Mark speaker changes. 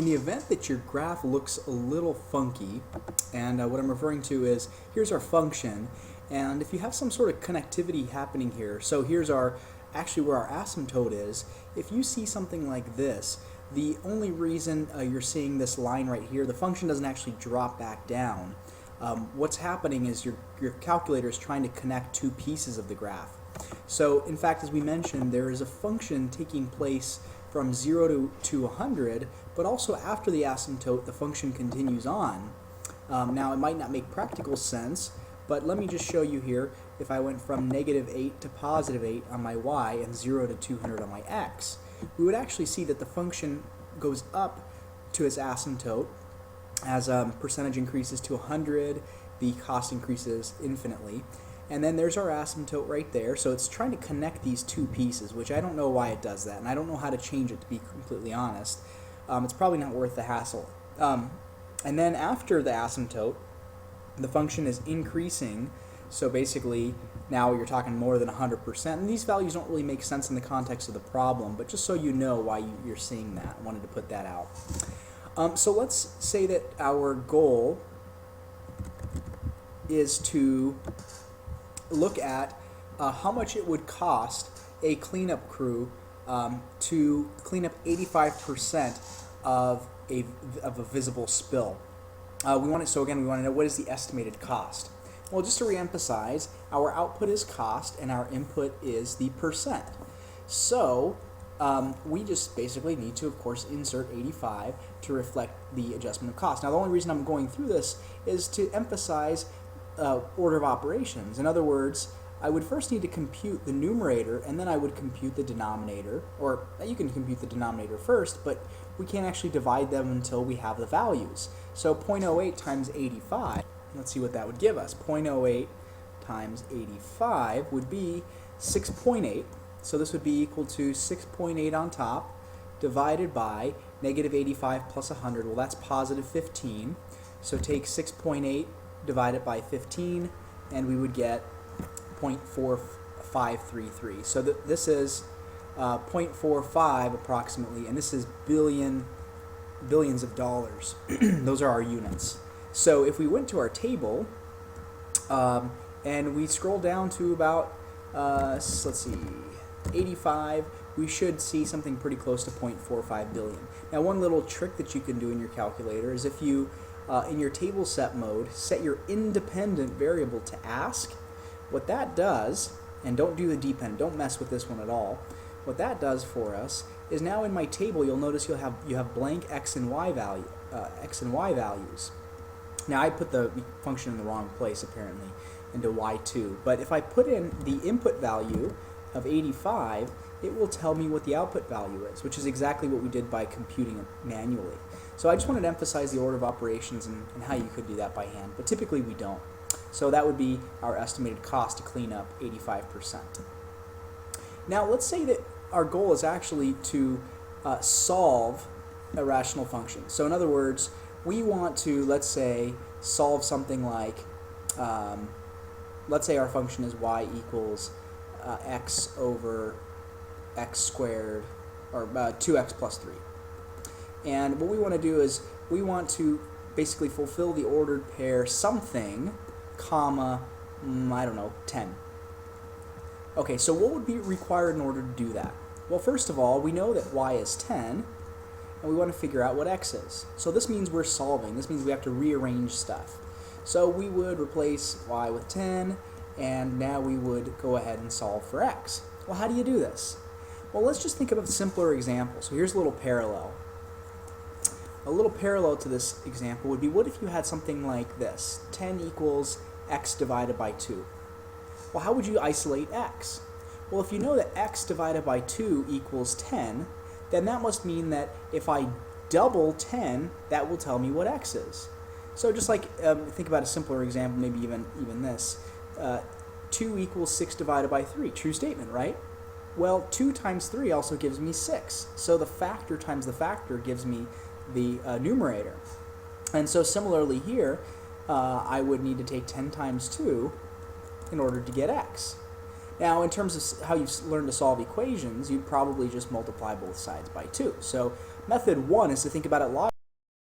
Speaker 1: In the event that your graph looks a little funky, and what I'm referring to is, here's our function, and if you have some sort of connectivity happening here, so here's actually where our asymptote is. If you see something like this, the only reason you're seeing this line right here, the function doesn't actually drop back down. What's happening is your calculator is trying to connect two pieces of the graph. So in fact, as we mentioned, there is a function taking place from 0 to 100, but also after the asymptote, the function continues on. Now, it might not make practical sense, but let me just show you here. If I went from -8 to +8 on my y and 0 to 200 on my x, we would actually see that the function goes up to its asymptote. As percentage increases to 100, the cost increases infinitely. And then there's our asymptote right there. So it's trying to connect these two pieces, which I don't know why it does that, and I don't know how to change it, to be completely honest. It's probably not worth the hassle. And then after the asymptote, the function is increasing. So basically, now you're talking more than 100%. And these values don't really make sense in the context of the problem, but just so you know why you're seeing that, I wanted to put that out. So let's say that our goal is to look at how much it would cost a cleanup crew to clean up 85% of a visible spill. So again, we want to know, what is the estimated cost? Well, just to reemphasize, our output is cost and our input is the percent. So we just basically need to, of course, insert 85 to reflect the adjustment of cost. Now, the only reason I'm going through this is to emphasize order of operations. In other words, I would first need to compute the numerator, and then I would compute the denominator. Or you can compute the denominator first, but we can't actually divide them until we have the values. So 0.08 times 85, let's see what that would give us. 0.08 times 85 would be 6.8. So this would be equal to 6.8 on top divided by -85 plus 100. Well, that's +15. So take 6.8, divide it by 15, and we would get 0.4533. So this is 0.45 approximately, and this is billions of dollars. Those are our units. So if we went to our table and we scroll down to about, let's see, 85, we should see something pretty close to 0.45 billion. Now, one little trick that you can do in your calculator is if you in your table set mode, set your independent variable to ask. What that does, and don't do the dependent, don't mess with this one at all. What that does for us is now in my table, you'll notice you have blank x and y values. Now I put the function in the wrong place apparently, into y2. But if I put in the input value of 85, it will tell me what the output value is, which is exactly what we did by computing it manually. So I just wanted to emphasize the order of operations and how you could do that by hand, but typically we don't. So that would be our estimated cost to clean up 85%. Now let's say that our goal is actually to solve a rational function. So in other words, we want to, let's say, solve something like, let's say our function is y equals x over x squared, or 2x plus 3. And what we want to do is we want to basically fulfill the ordered pair something, comma, I don't know, 10. Okay, so what would be required in order to do that? Well, first of all, we know that y is 10, and we want to figure out what x is. So this means we're solving. This means we have to rearrange stuff. So we would replace y with 10, and now we would go ahead and solve for x. Well, how do you do this? Well, let's just think of a simpler example. So here's a little parallel. A little parallel to this example would be, what if you had something like this? 10 equals x divided by 2. Well, how would you isolate x? Well, if you know that x divided by 2 equals 10, then that must mean that if I double 10, that will tell me what x is. So just like, think about a simpler example, maybe even this. 2 equals 6 divided by 3. True statement, right? Well, 2 times 3 also gives me 6. So the factor times the factor gives me the numerator. And so similarly here, I would need to take 10 times 2 in order to get x. Now, in terms of how you learn to solve equations, you'd probably just multiply both sides by 2. So Method one is to think about it logically.